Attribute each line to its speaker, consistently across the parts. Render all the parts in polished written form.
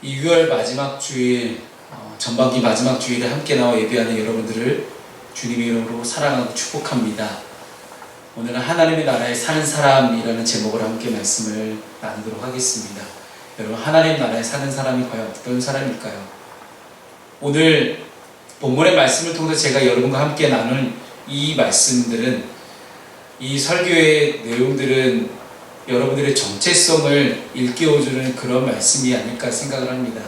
Speaker 1: 이 6월 마지막 주일, 전반기 마지막 주일에 함께 나와 예배하는 여러분들을 주님의 이름으로 사랑하고 축복합니다. 오늘은 하나님의 나라에 사는 사람이라는 제목으로 함께 말씀을 나누도록 하겠습니다. 여러분, 하나님 나라에 사는 사람이 과연 어떤 사람일까요? 오늘 본문의 말씀을 통해서 제가 여러분과 함께 나눌 이 말씀들은, 이 설교의 내용들은 여러분들의 정체성을 일깨워주는 그런 말씀이 아닐까 생각을 합니다.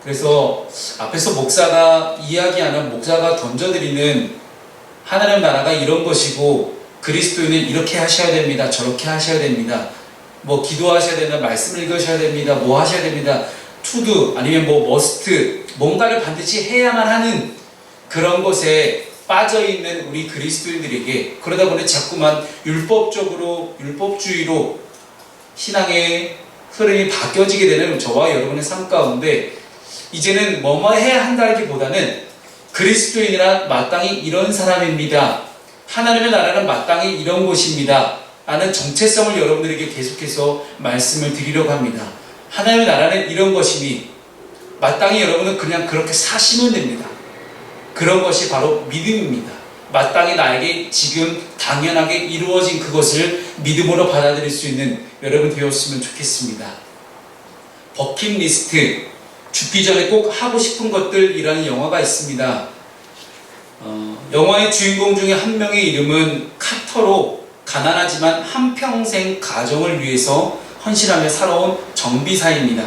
Speaker 1: 그래서 앞에서 목사가 이야기하는, 목사가 던져드리는 하나님 나라가 이런 것이고 그리스도인은 이렇게 하셔야 됩니다, 저렇게 하셔야 됩니다, 뭐 기도하셔야 된다, 말씀 읽으셔야 됩니다, 뭐 하셔야 됩니다, 투두 아니면 뭐 머스트, 뭔가를 반드시 해야만 하는 그런 것에 빠져있는 우리 그리스도인들에게, 그러다 보니 자꾸만 율법주의로 신앙의 흐름이 바뀌어지게 되는 저와 여러분의 삶 가운데, 이제는 뭐뭐 해야 한다기보다는 그리스도인이란 마땅히 이런 사람입니다, 하나님의 나라는 마땅히 이런 곳입니다 라는 정체성을 여러분들에게 계속해서 말씀을 드리려고 합니다. 하나님의 나라는 이런 것이니 마땅히 여러분은 그냥 그렇게 사시면 됩니다. 그런 것이 바로 믿음입니다. 마땅히 나에게 지금 당연하게 이루어진 그것을 믿음으로 받아들일 수 있는 여러분 되었으면 좋겠습니다. 버킷리스트, 죽기 전에 꼭 하고 싶은 것들이라는 영화가 있습니다. 영화의 주인공 중에 한 명의 이름은 카터로, 가난하지만 한평생 가정을 위해서 헌신하며 살아온 정비사입니다.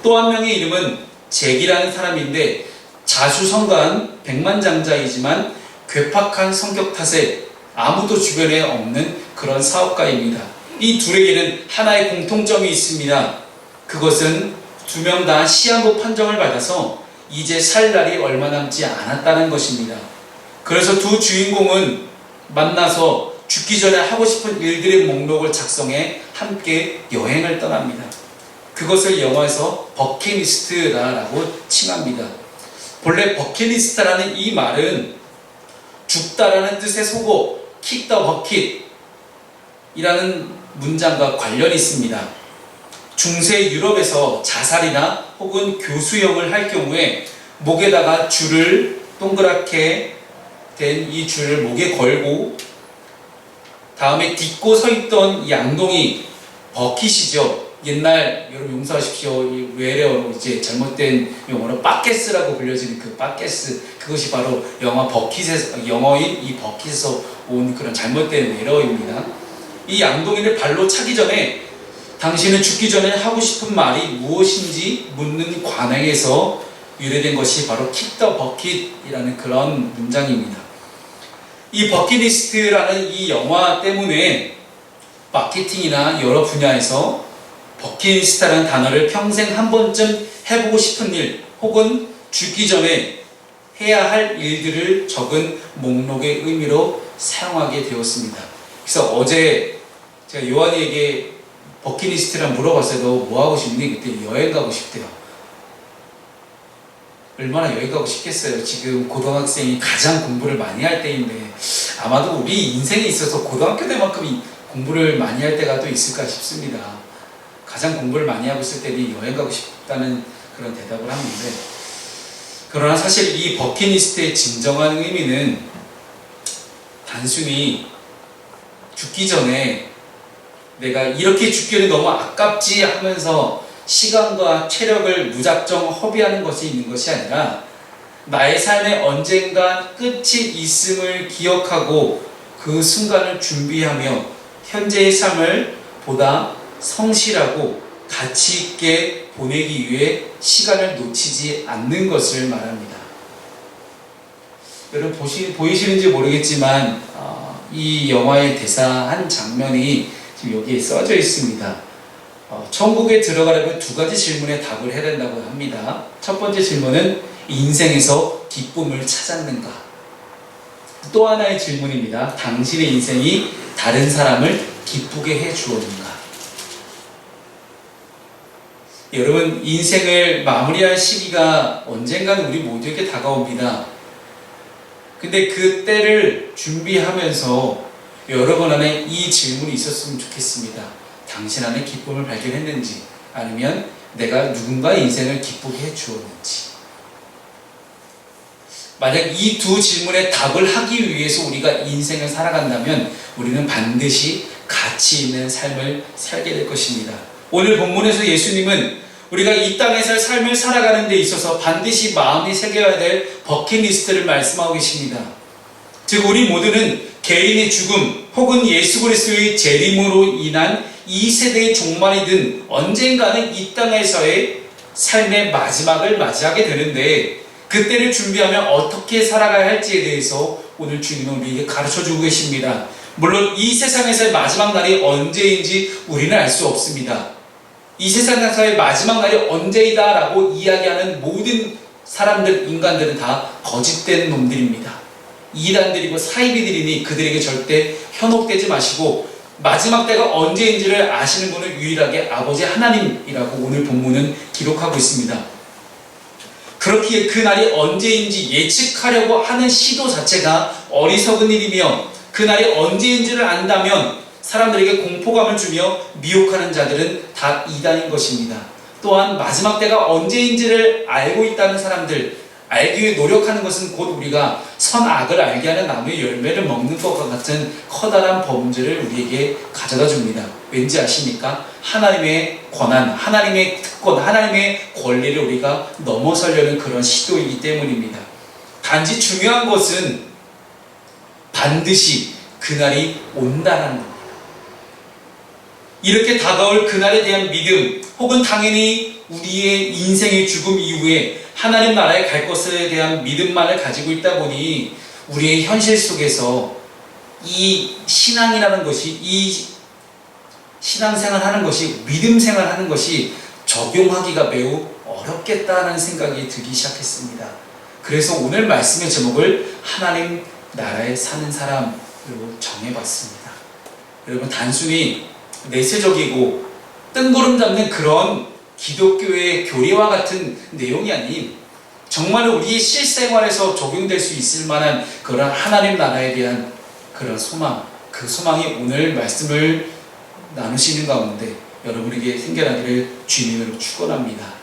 Speaker 1: 또 한 명의 이름은 잭이라는 사람인데, 자수성가한 백만장자이지만 괴팍한 성격 탓에 아무도 주변에 없는 그런 사업가입니다. 이 둘에게는 하나의 공통점이 있습니다. 그것은 두 명 다 시한부 판정을 받아서 이제 살 날이 얼마 남지 않았다는 것입니다. 그래서 두 주인공은 만나서 죽기 전에 하고 싶은 일들의 목록을 작성해 함께 여행을 떠납니다. 그것을 영화에서 버킷리스트라고 칭합니다. 본래 버킷리스트라는 이 말은 죽다라는 뜻의 속어 kick the bucket 이라는 문장과 관련이 있습니다. 중세 유럽에서 자살이나 혹은 교수형을 할 경우에 목에다가 줄을, 동그랗게 된 이 줄을 목에 걸고 다음에 딛고 서 있던 양동이 버킷이죠. 옛날, 여러분 용서하십시오, 외래어로 이제 잘못된 용어로 바켓스라고 불려지는 그 바켓스, 그것이 바로 영어인 이 버킷에서 온 그런 잘못된 외래어입니다. 이 양동이를 발로 차기 전에 당신은 죽기 전에 하고 싶은 말이 무엇인지 묻는 관행에서 유래된 것이 바로 kick the bucket이라는 그런 문장입니다. 이 버킷리스트라는 이 영화 때문에 마케팅이나 여러 분야에서 버킷리스트라는 단어를 평생 한 번쯤 해보고 싶은 일, 혹은 죽기 전에 해야 할 일들을 적은 목록의 의미로 사용하게 되었습니다. 그래서 어제 제가 요한이에게 버킷리스트랑 물어봤어요. 너 뭐 하고 싶니? 그때 여행 가고 싶대요. 얼마나 여행 가고 싶겠어요. 지금 고등학생이 가장 공부를 많이 할 때인데, 아마도 우리 인생에 있어서 고등학교 때만큼 공부를 많이 할 때가 또 있을까 싶습니다. 가장 공부를 많이 하고 있을 때는 여행 가고 싶다는 그런 대답을 하는데, 그러나 사실 이 버킷리스트의 진정한 의미는 단순히 죽기 전에 내가 이렇게 죽기는 너무 아깝지 하면서 시간과 체력을 무작정 허비하는 것이 있는 것이 아니라, 나의 삶에 언젠가 끝이 있음을 기억하고 그 순간을 준비하며 현재의 삶을 보다 성실하고 가치 있게 보내기 위해 시간을 놓치지 않는 것을 말합니다. 여러분 보이시는지 모르겠지만 이 영화의 대사 한 장면이 지금 여기에 써져 있습니다. 천국에 들어가려면 두 가지 질문에 답을 해야 된다고 합니다. 첫 번째 질문은 인생에서 기쁨을 찾았는가? 또 하나의 질문입니다. 당신의 인생이 다른 사람을 기쁘게 해 주었는가? 여러분, 인생을 마무리할 시기가 언젠가는 우리 모두에게 다가옵니다. 근데 그 때를 준비하면서 여러분 안에 이 질문이 있었으면 좋겠습니다. 당신 안에 기쁨을 발견했는지, 아니면 내가 누군가의 인생을 기쁘게 해주었는지. 만약 이 두 질문에 답을 하기 위해서 우리가 인생을 살아간다면 우리는 반드시 가치 있는 삶을 살게 될 것입니다. 오늘 본문에서 예수님은 우리가 이 땅에서 삶을 살아가는 데 있어서 반드시 마음이 새겨야 될 버킷리스트를 말씀하고 계십니다. 즉 우리 모두는 개인의 죽음 혹은 예수 그리스도의 재림으로 인한 이 세대의 종말이든 언젠가는 이 땅에서의 삶의 마지막을 맞이하게 되는데, 그때를 준비하며 어떻게 살아가야 할지에 대해서 오늘 주님은 우리에게 가르쳐주고 계십니다. 물론 이 세상에서의 마지막 날이 언제인지 우리는 알 수 없습니다. 이 세상에서의 마지막 날이 언제이다 라고 이야기하는 모든 사람들, 인간들은 다 거짓된 놈들입니다. 이단들이고 사이비들이니 그들에게 절대 현혹되지 마시고 마지막 때가 언제인지를 아시는 분은 유일하게 아버지 하나님이라고 오늘 본문은 기록하고 있습니다. 그렇기에 그 날이 언제인지 예측하려고 하는 시도 자체가 어리석은 일이며, 그 날이 언제인지를 안다면 사람들에게 공포감을 주며 미혹하는 자들은 다 이단인 것입니다. 또한 마지막 때가 언제인지를 알고 있다는 사람들, 알기 위해 노력하는 것은 곧 우리가 선악을 알게 하는 나무의 열매를 먹는 것과 같은 커다란 범죄를 우리에게 가져다 줍니다. 왠지 아십니까? 하나님의 권한, 하나님의 특권, 하나님의 권리를 우리가 넘어서려는 그런 시도이기 때문입니다. 단지 중요한 것은 반드시 그날이 온다는 겁니다. 이렇게 다가올 그날에 대한 믿음, 혹은 당연히 우리의 인생의 죽음 이후에 하나님 나라에 갈 것에 대한 믿음만을 가지고 있다 보니 우리의 현실 속에서 이 신앙이라는 것이, 이 신앙생활 하는 것이, 믿음생활 하는 것이 적용하기가 매우 어렵겠다는 생각이 들기 시작했습니다. 그래서 오늘 말씀의 제목을 하나님 나라에 사는 사람으로 정해봤습니다. 여러분, 단순히 내세적이고 뜬구름 잡는 그런 기독교의 교리와 같은 내용이 아닌 정말 우리의 실생활에서 적용될 수 있을 만한 그런 하나님 나라에 대한 그런 소망, 그 소망이 오늘 말씀을 나누시는 가운데 여러분에게 생겨나기를 주님으로 축원합니다.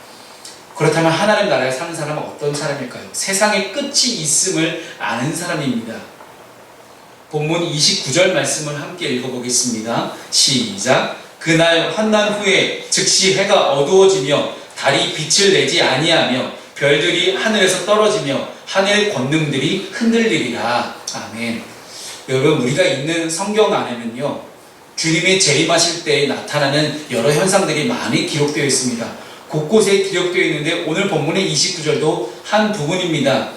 Speaker 1: 그렇다면 하나님 나라에 사는 사람은 어떤 사람일까요? 세상에 끝이 있음을 아는 사람입니다. 본문 29절 말씀을 함께 읽어보겠습니다. 시작. 그날 환난 후에 즉시 해가 어두워지며 달이 빛을 내지 아니하며 별들이 하늘에서 떨어지며 하늘 권능들이 흔들리리라. 아멘. 여러분, 우리가 읽는 성경 안에는요, 주님의 재림하실 때 나타나는 여러 현상들이 많이 기록되어 있습니다. 곳곳에 기록되어 있는데 오늘 본문의 29절도 한 부분입니다.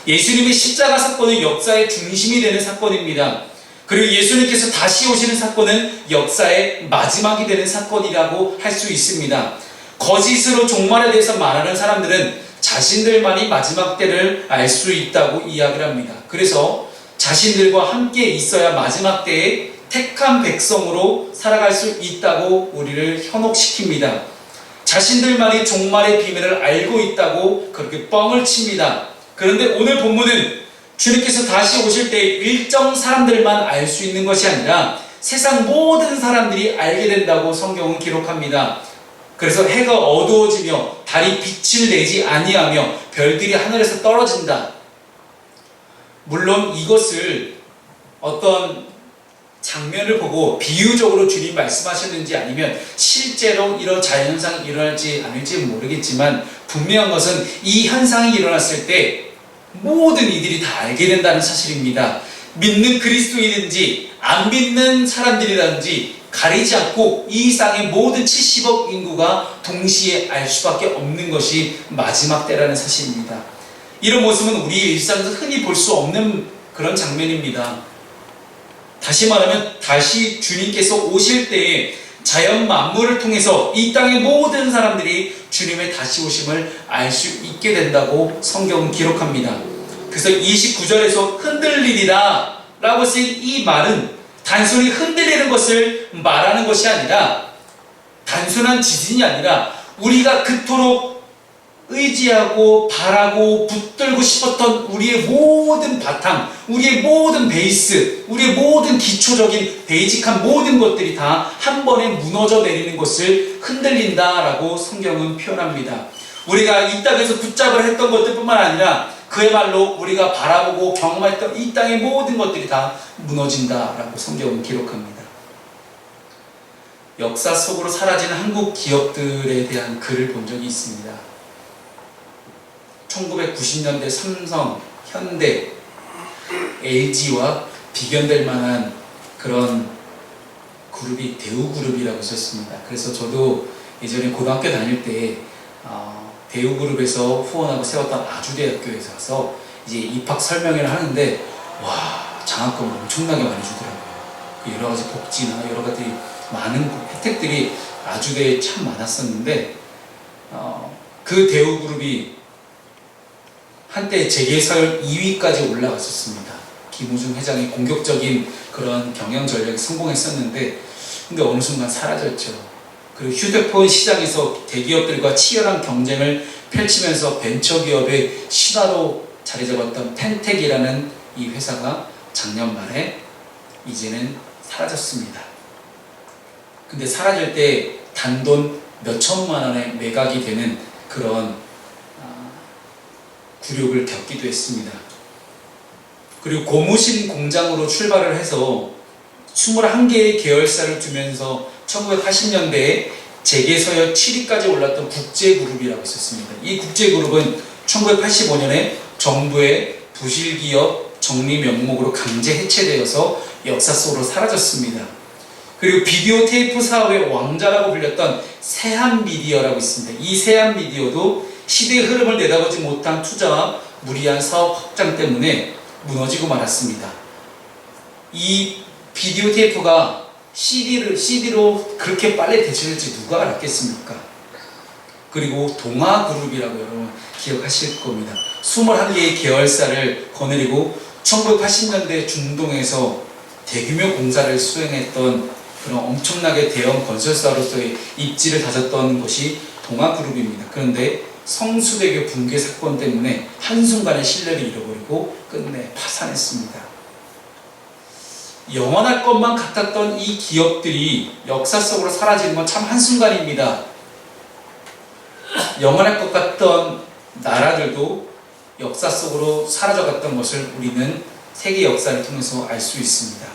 Speaker 1: 예수님의 십자가 사건은 역사의 중심이 되는 사건입니다. 그리고 예수님께서 다시 오시는 사건은 역사의 마지막이 되는 사건이라고 할 수 있습니다. 거짓으로 종말에 대해서 말하는 사람들은 자신들만이 마지막 때를 알 수 있다고 이야기를 합니다. 그래서 자신들과 함께 있어야 마지막 때에 택한 백성으로 살아갈 수 있다고 우리를 현혹시킵니다. 자신들만이 종말의 비밀을 알고 있다고 그렇게 뻥을 칩니다. 그런데 오늘 본문은 주님께서 다시 오실 때 일정 사람들만 알 수 있는 것이 아니라 세상 모든 사람들이 알게 된다고 성경은 기록합니다. 그래서 해가 어두워지며 달이 빛을 내지 아니하며 별들이 하늘에서 떨어진다. 물론 이것을 어떤 장면을 보고 비유적으로 주님 말씀하셨는지 아니면 실제로 이런 자연현상이 일어날지 않을지 모르겠지만 분명한 것은 이 현상이 일어났을 때 모든 이들이 다 알게 된다는 사실입니다. 믿는 그리스도인인지 안 믿는 사람들이라든지 가리지 않고 이 땅의 모든 70억 인구가 동시에 알 수밖에 없는 것이 마지막 때라는 사실입니다. 이런 모습은 우리의 일상에서 흔히 볼 수 없는 그런 장면입니다. 다시 말하면 다시 주님께서 오실 때에 자연 만물을 통해서 이 땅의 모든 사람들이 주님의 다시 오심을 알 수 있게 된다고 성경은 기록합니다. 그래서 29절에서 흔들리리라 라고 쓰인 이 말은 단순히 흔들리는 것을 말하는 것이 아니라, 단순한 지진이 아니라 우리가 그토록 의지하고 바라고 붙들고 싶었던 우리의 모든 바탕, 우리의 모든 베이스, 우리의 모든 기초적인 베이직한 모든 것들이 다 한 번에 무너져 내리는 것을 흔들린다라고 성경은 표현합니다. 우리가 이 땅에서 붙잡으려 했던 것들뿐만 아니라 그야말로 우리가 바라보고 경험했던 이 땅의 모든 것들이 다 무너진다라고 성경은 기록합니다. 역사 속으로 사라지는 한국 기업들에 대한 글을 본 적이 있습니다. 1990년대 삼성, 현대, LG와 비견될 만한 그런 그룹이 대우그룹이라고 있었습니다. 그래서 저도 예전에 고등학교 다닐 때 대우그룹에서 후원하고 세웠던 아주대학교에 가서 이제 입학 설명회를 하는데 와, 장학금을 엄청나게 많이 주더라고요. 여러 가지 복지나 여러 가지 많은 혜택들이 아주대에 참 많았었는데 그 대우그룹이 한때 재계서열 2위까지 올라갔었습니다. 김우중 회장의 공격적인 그런 경영 전략이 성공했었는데 근데 어느 순간 사라졌죠. 그리고 휴대폰 시장에서 대기업들과 치열한 경쟁을 펼치면서 벤처기업의 신화로 자리 잡았던 펜텍이라는 이 회사가 작년 말에 이제는 사라졌습니다. 근데 사라질 때 단돈 몇천만 원에 매각이 되는 그런 굴욕을 겪기도 했습니다. 그리고 고무신 공장으로 출발을 해서 21개의 계열사를 두면서 1980년대에 재계서열 7위까지 올랐던 국제그룹이라고 있었습니다. 이 국제그룹은 1985년에 정부의 부실기업 정리 명목으로 강제 해체되어서 역사 속으로 사라졌습니다. 그리고 비디오 테이프 사업의 왕자라고 불렸던 세한미디어라고 있습니다. 이 세한미디어도 시대의 흐름을 내다보지 못한 투자와 무리한 사업 확장 때문에 무너지고 말았습니다. 이 비디오 테이프가 CD로 그렇게 빨리 대체될지 누가 알았겠습니까? 그리고 동아그룹이라고 여러분 기억하실 겁니다. 21개의 계열사를 거느리고 1980년대 중동에서 대규모 공사를 수행했던 그런 엄청나게 대형 건설사로서의 입지를 다졌던 것이 동아그룹입니다. 그런데 성수대교 붕괴 사건 때문에 한순간에 신뢰를 잃어버리고 끝내 파산했습니다. 영원할 것만 같았던 이 기업들이 역사 속으로 사라지는 건 참 한순간입니다. 영원할 것 같던 나라들도 역사 속으로 사라져갔던 것을 우리는 세계 역사를 통해서 알 수 있습니다.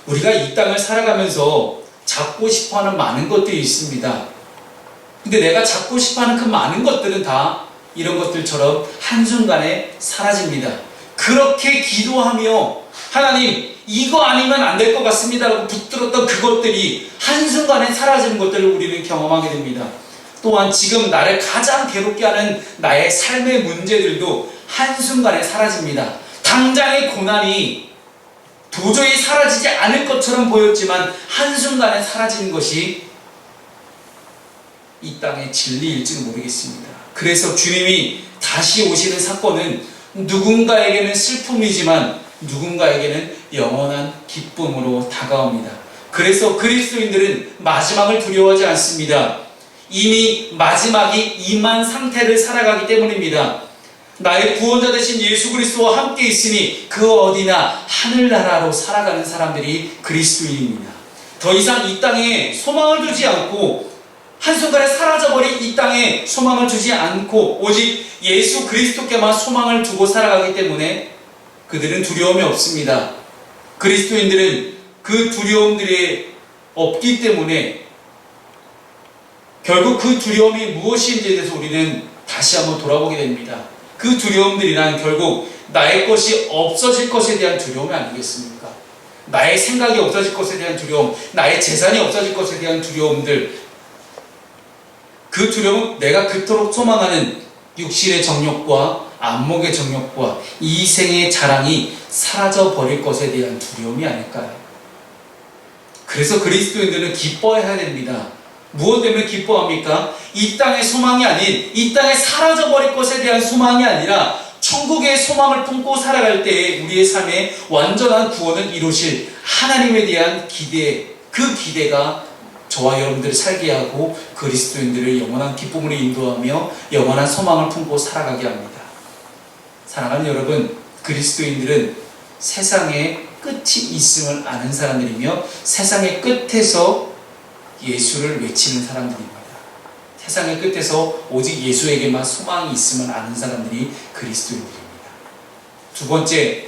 Speaker 1: 우리가 이 땅을 살아가면서 잡고 싶어하는 많은 것들이 있습니다. 근데 내가 잡고 싶어하는 그 많은 것들은 다 이런 것들처럼 한순간에 사라집니다. 그렇게 기도하며 하나님 이거 아니면 안 될 것 같습니다 라고 붙들었던 그것들이 한순간에 사라지는 것들을 우리는 경험하게 됩니다. 또한 지금 나를 가장 괴롭게 하는 나의 삶의 문제들도 한순간에 사라집니다. 당장의 고난이 도저히 사라지지 않을 것처럼 보였지만 한순간에 사라지는 것이 이 땅의 진리일지는 모르겠습니다. 그래서 주님이 다시 오시는 사건은 누군가에게는 슬픔이지만 누군가에게는 영원한 기쁨으로 다가옵니다. 그래서 그리스도인들은 마지막을 두려워하지 않습니다. 이미 마지막이 임한 상태를 살아가기 때문입니다. 나의 구원자 되신 예수 그리스도와 함께 있으니 그 어디나 하늘나라로 살아가는 사람들이 그리스도인입니다. 더 이상 이 땅에 소망을 두지 않고 한순간에 사라져버린 이 땅에 소망을 두지 않고 오직 예수 그리스도께만 소망을 두고 살아가기 때문에 그들은 두려움이 없습니다. 그리스도인들은 그 두려움들이 없기 때문에 결국 그 두려움이 무엇인지에 대해서 우리는 다시 한번 돌아보게 됩니다. 그 두려움들이란 결국 나의 것이 없어질 것에 대한 두려움이 아니겠습니까? 나의 생각이 없어질 것에 대한 두려움, 나의 재산이 없어질 것에 대한 두려움들, 그 두려움은 내가 그토록 소망하는 육신의 정욕과 안목의 정욕과 이생의 자랑이 사라져버릴 것에 대한 두려움이 아닐까요? 그래서 그리스도인들은 기뻐해야 됩니다. 무엇 때문에 기뻐합니까? 이 땅의 소망이 아닌 이 땅에 사라져버릴 것에 대한 소망이 아니라 천국의 소망을 품고 살아갈 때 우리의 삶에 완전한 구원을 이루실 하나님에 대한 기대, 그 기대가 저와 여러분들을 살게 하고 그리스도인들을 영원한 기쁨으로 인도하며 영원한 소망을 품고 살아가게 합니다. 사랑하는 여러분, 그리스도인들은 세상에 끝이 있음을 아는 사람들이며 세상의 끝에서 예수를 외치는 사람들입니다. 세상의 끝에서 오직 예수에게만 소망이 있음을 아는 사람들이 그리스도인들입니다. 두 번째,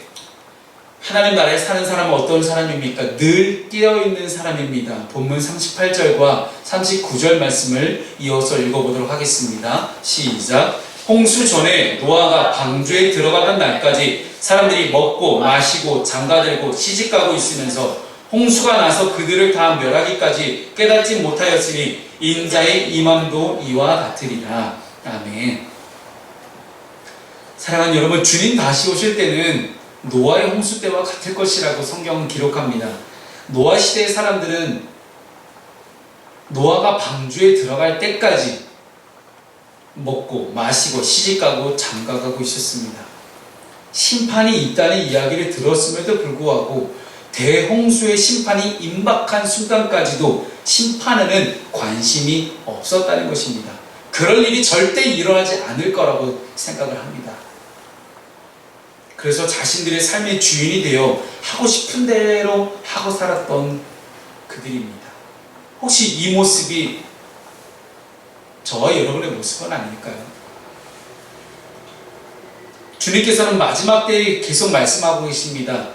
Speaker 1: 하나님 나라에 사는 사람은 어떤 사람입니까? 늘 깨어있는 사람입니다. 본문 38절과 39절 말씀을 이어서 읽어보도록 하겠습니다. 시작. 홍수 전에 노아가 방주에 들어가던 날까지 사람들이 먹고 마시고 장가들고 시집가고 있으면서 홍수가 나서 그들을 다 멸하기까지 깨닫지 못하였으니 인자의 임함도 이와 같으리라. 아멘. 사랑하는 여러분, 주님 다시 오실 때는 노아의 홍수 때와 같을 것이라고 성경은 기록합니다. 노아 시대의 사람들은 노아가 방주에 들어갈 때까지 먹고 마시고 시집가고 장가가고 있었습니다. 심판이 있다는 이야기를 들었음에도 불구하고 대홍수의 심판이 임박한 순간까지도 심판에는 관심이 없었다는 것입니다. 그럴 일이 절대 일어나지 않을 거라고 생각을 합니다. 그래서 자신들의 삶의 주인이 되어 하고 싶은 대로 하고 살았던 그들입니다. 혹시 이 모습이 저와 여러분의 모습은 아닐까요? 주님께서는 마지막 때에 계속 말씀하고 계십니다.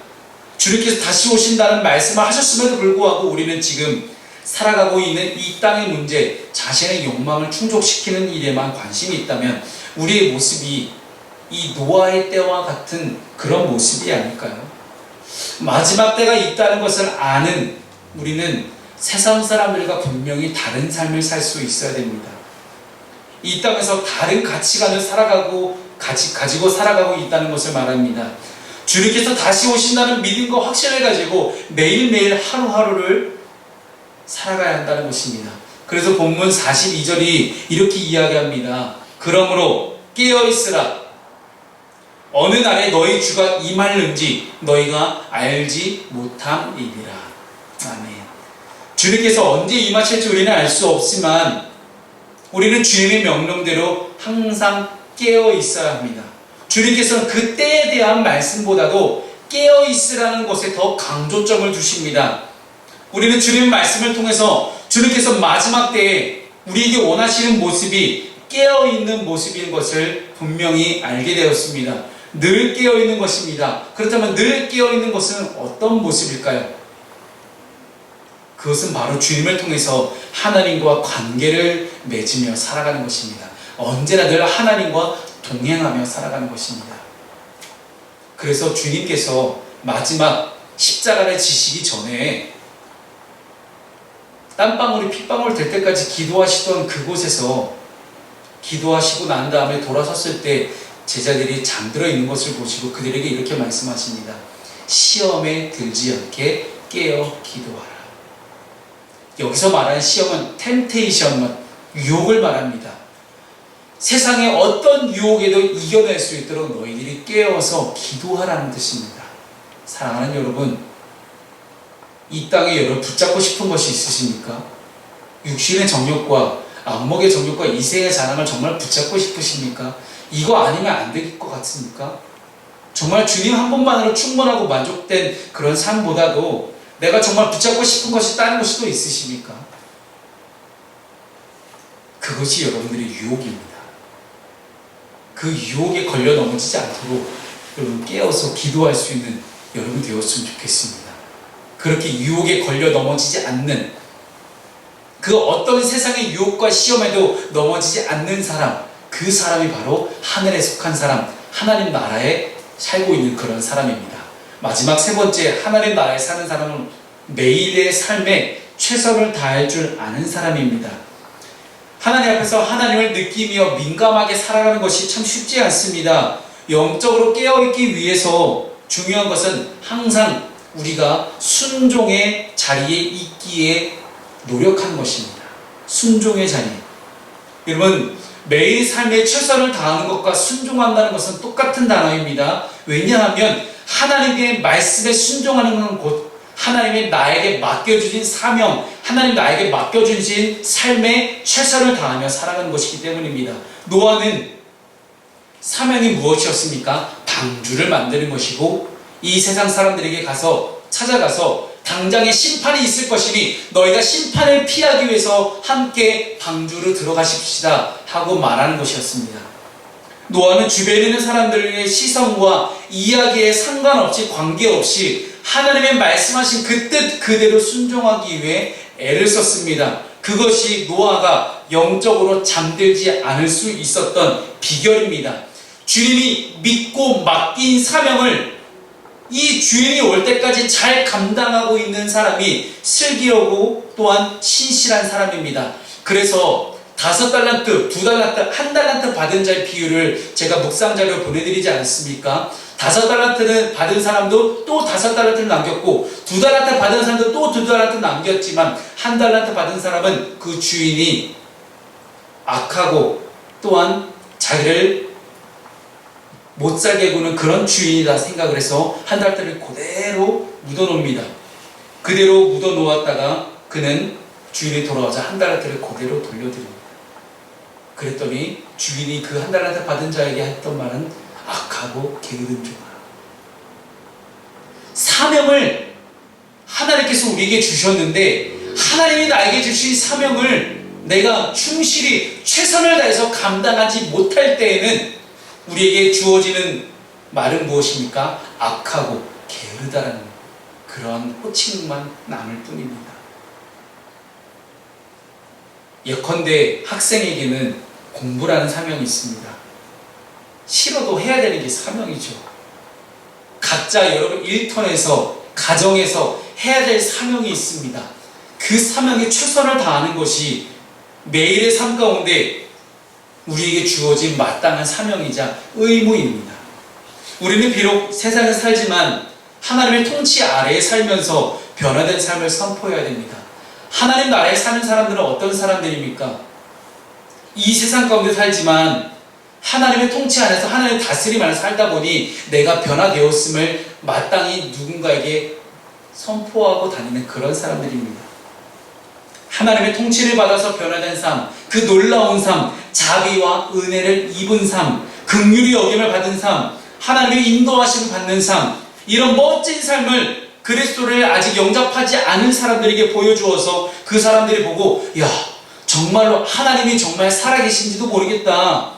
Speaker 1: 주님께서 다시 오신다는 말씀을 하셨음에도 불구하고 우리는 지금 살아가고 있는 이 땅의 문제, 자신의 욕망을 충족시키는 일에만 관심이 있다면 우리의 모습이 이 노아의 때와 같은 그런 모습이 아닐까요? 마지막 때가 있다는 것을 아는 우리는 세상 사람들과 분명히 다른 삶을 살 수 있어야 됩니다. 이 땅에서 다른 가치관을 가지고 살아가고 있다는 것을 말합니다. 주님께서 다시 오신다는 믿음과 확신을 가지고 매일매일 하루하루를 살아가야 한다는 것입니다. 그래서 본문 42절이 이렇게 이야기합니다. 그러므로 깨어있으라. 어느 날에 너희 주가 임할는지 너희가 알지 못함이니라. 아멘. 주님께서 언제 임하실지 우리는 알 수 없지만 우리는 주님의 명령대로 항상 깨어 있어야 합니다. 주님께서는 그 때에 대한 말씀보다도 깨어 있으라는 것에 더 강조점을 두십니다. 우리는 주님의 말씀을 통해서 주님께서 마지막 때에 우리에게 원하시는 모습이 깨어 있는 모습인 것을 분명히 알게 되었습니다. 늘 깨어 있는 것입니다. 그렇다면 늘 깨어 있는 것은 어떤 모습일까요? 그것은 바로 주님을 통해서 하나님과 관계를 맺으며 살아가는 것입니다. 언제나 늘 하나님과 동행하며 살아가는 것입니다. 그래서 주님께서 마지막 십자가를 지시기 전에 땀방울이 핏방울 될 때까지 기도하시던 그곳에서 기도하시고 난 다음에 돌아섰을 때 제자들이 잠들어 있는 것을 보시고 그들에게 이렇게 말씀하십니다. 시험에 들지 않게 깨어 기도하라. 여기서 말하는 시험은 템테이션, 유혹을 말합니다. 세상의 어떤 유혹에도 이겨낼 수 있도록 너희들이 깨어서 기도하라는 뜻입니다. 사랑하는 여러분, 이 땅에 여러분 붙잡고 싶은 것이 있으십니까? 육신의 정욕과 안목의 정욕과 이생의 자랑을 정말 붙잡고 싶으십니까? 이거 아니면 안 될 것 같습니까? 정말 주님 한 분만으로 충분하고 만족된 그런 삶보다도 내가 정말 붙잡고 싶은 것이 다른 것이 또 있으십니까? 그것이 여러분들의 유혹입니다. 그 유혹에 걸려 넘어지지 않도록 여러분 깨어서 기도할 수 있는 여러분 되었으면 좋겠습니다. 그렇게 유혹에 걸려 넘어지지 않는, 그 어떤 세상의 유혹과 시험에도 넘어지지 않는 사람, 그 사람이 바로 하늘에 속한 사람, 하나님 나라에 살고 있는 그런 사람입니다. 마지막 세 번째, 하나님 나라에 사는 사람은 매일의 삶에 최선을 다할 줄 아는 사람입니다. 하나님 앞에서 하나님을 느끼며 민감하게 살아가는 것이 참 쉽지 않습니다. 영적으로 깨어있기 위해서 중요한 것은 항상 우리가 순종의 자리에 있기에 노력하는 것입니다. 순종의 자리. 여러분, 매일 삶에 최선을 다하는 것과 순종한다는 것은 똑같은 단어입니다. 왜냐하면 하나님의 말씀에 순종하는 건 곧 하나님이 나에게 맡겨주신 사명, 하나님 나에게 맡겨주신 삶에 최선을 다하며 살아가는 것이기 때문입니다. 노아는 사명이 무엇이었습니까? 방주를 만드는 것이고, 이 세상 사람들에게 찾아가서 당장에 심판이 있을 것이니 너희가 심판을 피하기 위해서 함께 방주로 들어가십시다 하고 말하는 것이었습니다. 노아는 주변에 있는 사람들의 시선과 이야기에 상관없이, 관계없이 하나님의 말씀하신 그 뜻 그대로 순종하기 위해 애를 썼습니다. 그것이 노아가 영적으로 잠들지 않을 수 있었던 비결입니다. 주님이 믿고 맡긴 사명을 이 주인이 올 때까지 잘 감당하고 있는 사람이 슬기로고 또한 신실한 사람입니다. 그래서 5달란트, 2달란트, 1달란트 받은 자의 비율을 제가 묵상자료 보내드리지 않습니까? 5달란트는 받은 사람도 또 5달란트를 남겼고, 2달란트 받은 사람도 또 2달란트 남겼지만, 1달란트 받은 사람은 그 주인이 악하고 또한 자기를 못 살게 구는 그런 주인이다 생각을 해서 1달란트를 그대로 묻어놓습니다. 그대로 묻어놓았다가 그는 주인이 돌아와서 1달란트를 그대로 돌려드립니다. 그랬더니 주인이 그 1달란트 받은 자에게 했던 말은 악하고 게으른 종아. 사명을 하나님께서 우리에게 주셨는데, 하나님이 나에게 주신 사명을 내가 충실히 최선을 다해서 감당하지 못할 때에는 우리에게 주어지는 말은 무엇입니까? 악하고 게으르다라는 그런 호칭만 남을 뿐입니다. 예컨대 학생에게는 공부라는 사명이 있습니다. 싫어도 해야 되는 게 사명이죠. 각자 여러분 일터에서, 가정에서 해야 될 사명이 있습니다. 그 사명에 최선을 다하는 것이 매일의 삶 가운데 우리에게 주어진 마땅한 사명이자 의무입니다. 우리는 비록 세상에 살지만 하나님의 통치 아래에 살면서 변화된 삶을 선포해야 됩니다. 하나님 나라에 사는 사람들은 어떤 사람들입니까? 이 세상 가운데 살지만 하나님의 통치 안에서, 하나님의 다스림 안에 살다 보니 내가 변화되었음을 마땅히 누군가에게 선포하고 다니는 그런 사람들입니다. 하나님의 통치를 받아서 변화된 삶, 그 놀라운 삶, 자비와 은혜를 입은 삶, 긍휼히 여김을 받은 삶, 하나님의 인도하심을 받는 삶, 이런 멋진 삶을 그리스도를 아직 영접하지 않은 사람들에게 보여주어서 그 사람들이 보고, 야, 정말로 하나님이 정말 살아계신지도 모르겠다,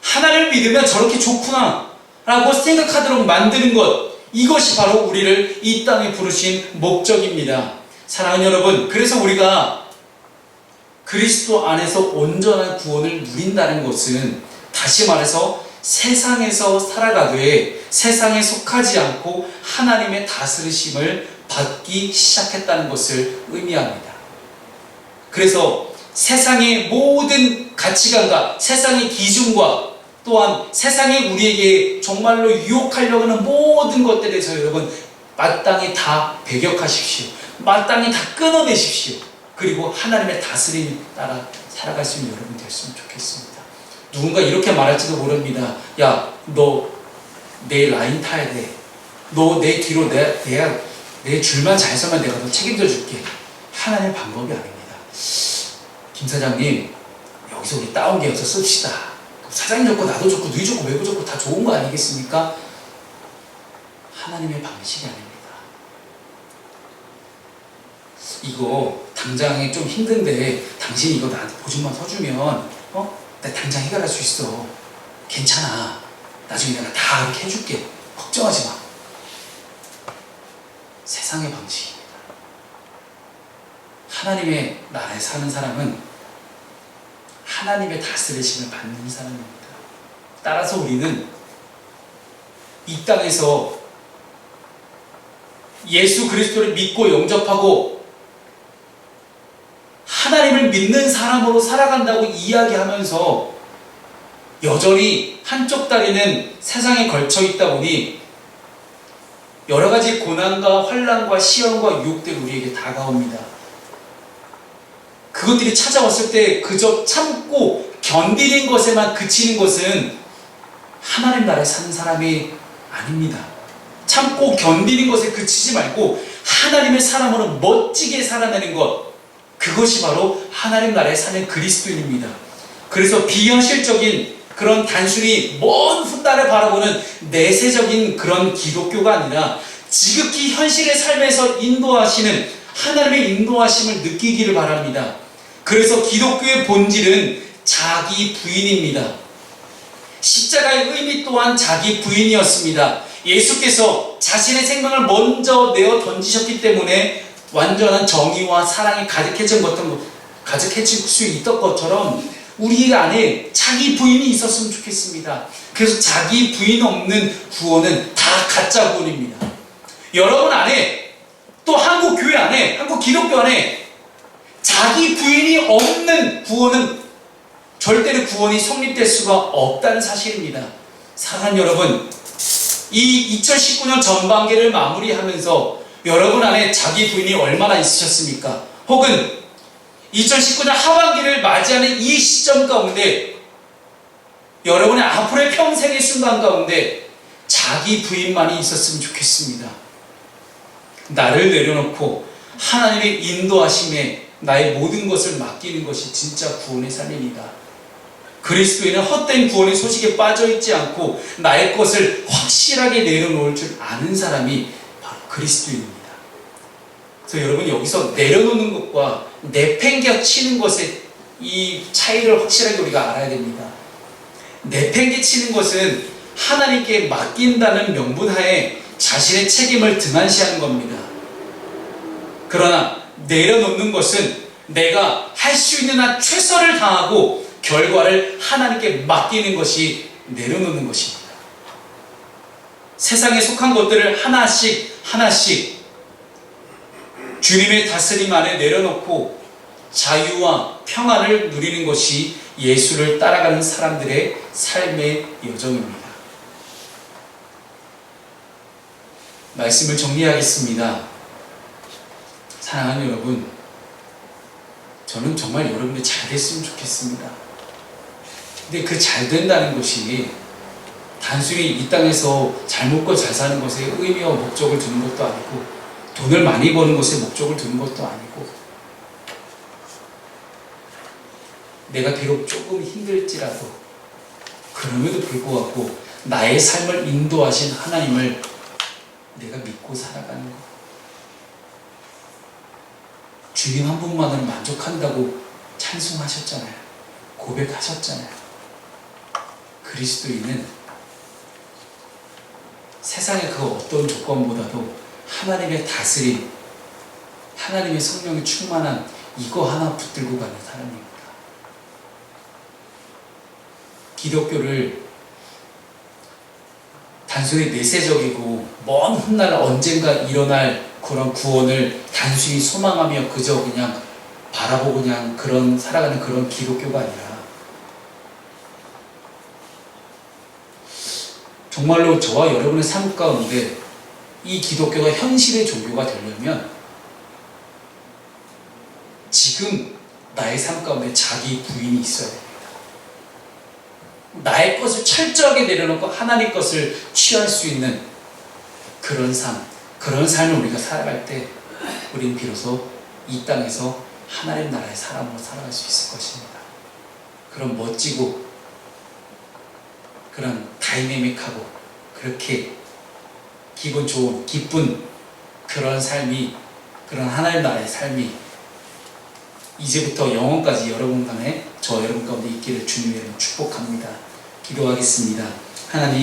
Speaker 1: 하나님을 믿으면 저렇게 좋구나 라고 생각하도록 만드는 것, 이것이 바로 우리를 이 땅에 부르신 목적입니다. 사랑하는 여러분, 그래서 우리가 그리스도 안에서 온전한 구원을 누린다는 것은, 다시 말해서 세상에서 살아가되 세상에 속하지 않고 하나님의 다스리심을 받기 시작했다는 것을 의미합니다. 그래서 세상의 모든 가치관과 세상의 기준과 또한 세상이 우리에게 정말로 유혹하려고 하는 모든 것들에 대해서 여러분 마땅히 다 배격하십시오. 마땅히 다 끊어내십시오. 그리고 하나님의 다스림 따라 살아갈 수 있는 여러분 됐으면 좋겠습니다. 누군가 이렇게 말할지도 모릅니다. 야, 너 내 라인 타야 돼. 너 내 뒤로 내 줄만 잘 서면 내가 너 책임져 줄게. 하나님의 방법이 아닙니다. 김 사장님, 여기서 우리 다운 계약서 씁시다. 사장님 좋고 나도 좋고 누이 좋고 외부 좋고 다 좋은 거 아니겠습니까? 하나님의 방식이 아닙니다. 이거 당장에 좀 힘든데 당신이 이거 나한테 보증만 서주면 나 당장 해결할 수 있어. 괜찮아. 나중에 내가 다 이렇게 해줄게. 걱정하지 마. 세상의 방식입니다. 하나님의 나라에 사는 사람은 하나님의 다스리심을 받는 사람입니다. 따라서 우리는 이 땅에서 예수 그리스도를 믿고 영접하고 하나님을 믿는 사람으로 살아간다고 이야기하면서 여전히 한쪽 다리는 세상에 걸쳐 있다 보니 여러 가지 고난과 환난과 시험과 유혹들이 우리에게 다가옵니다. 그것들이 찾아왔을 때 그저 참고 견디는 것에만 그치는 것은 하나님 나라에 사는 사람이 아닙니다. 참고 견디는 것에 그치지 말고 하나님의 사람으로 멋지게 살아내는 것, 그것이 바로 하나님 나라에 사는 그리스도인입니다. 그래서 비현실적인 그런 단순히 먼 훗날을 바라보는 내세적인 그런 기독교가 아니라 지극히 현실의 삶에서 인도하시는 하나님의 인도하심을 느끼기를 바랍니다. 그래서 기독교의 본질은 자기 부인입니다. 십자가의 의미 또한 자기 부인이었습니다. 예수께서 자신의 생명을 먼저 내어 던지셨기 때문에 완전한 정의와 사랑이 가득해질 수 있던 것처럼 우리 안에 자기 부인이 있었으면 좋겠습니다. 그래서 자기 부인 없는 구원은 다 가짜 구원입니다. 여러분 안에, 또 한국 교회 안에, 한국 기독교 안에 자기 부인이 없는 구원은 절대로 구원이 성립될 수가 없다는 사실입니다. 사랑하는 여러분, 이 2019년 전반기를 마무리하면서 여러분 안에 자기 부인이 얼마나 있으셨습니까? 혹은 2019년 하반기를 맞이하는 이 시점 가운데 여러분의 앞으로의 평생의 순간 가운데 자기 부인만이 있었으면 좋겠습니다. 나를 내려놓고 하나님의 인도하심에 나의 모든 것을 맡기는 것이 진짜 구원의 삶입니다. 그리스도인은 헛된 구원의 소식에 빠져있지 않고 나의 것을 확실하게 내려놓을 줄 아는 사람이 바로 그리스도인입니다. 그래서 여러분, 여기서 내려놓는 것과 내팽개치는 것의 이 차이를 확실하게 우리가 알아야 됩니다. 내팽개치는 것은 하나님께 맡긴다는 명분하에 자신의 책임을 등한시하는 겁니다. 그러나 내려놓는 것은 내가 할 수 있는 한 최선을 다하고 결과를 하나님께 맡기는 것이 내려놓는 것입니다. 세상에 속한 것들을 하나씩 주님의 다스림 안에 내려놓고 자유와 평안을 누리는 것이 예수를 따라가는 사람들의 삶의 여정입니다. 말씀을 정리하겠습니다. 사랑하는 여러분, 저는 정말 여러분이 잘 됐으면 좋겠습니다. 근데 그 잘 된다는 것이 단순히 이 땅에서 잘 먹고 잘 사는 것에 의미와 목적을 두는 것도 아니고, 돈을 많이 버는 것에 목적을 두는 것도 아니고, 내가 비록 조금 힘들지라도 그럼에도 불구하고 나의 삶을 인도하신 하나님을 내가 믿고 살아가는 것, 주님 한 분만으로 만족한다고 찬송하셨잖아요. 고백하셨잖아요. 그리스도인은 세상의 그 어떤 조건보다도 하나님의 다스림, 하나님의 성령이 충만한 이거 하나 붙들고 가는 사람입니다. 기독교를 단순히 내세적이고 먼 훗날 언젠가 일어날 그런 구원을 단순히 소망하며 그저 그냥 바라보고 그냥 그런 살아가는 그런 기독교가 아니라, 정말로 저와 여러분의 삶 가운데 이 기독교가 현실의 종교가 되려면 지금 나의 삶 가운데 자기 부인이 있어야 됩니다. 나의 것을 철저하게 내려놓고 하나님 것을 취할 수 있는 그런 삶, 그런 삶을 우리가 살아갈 때 우리는 비로소 이 땅에서 하나님 나라의 사람으로 살아갈 수 있을 것입니다. 그런 멋지고 그런 다이내믹하고 그렇게 기분 좋은, 기쁜 그런 삶이, 그런 하나님 나라의 삶이 이제부터 영원까지 여러분 가운데, 저 여러분 가운데 있기를 주님의 이름으로 축복합니다. 기도하겠습니다. 하나님,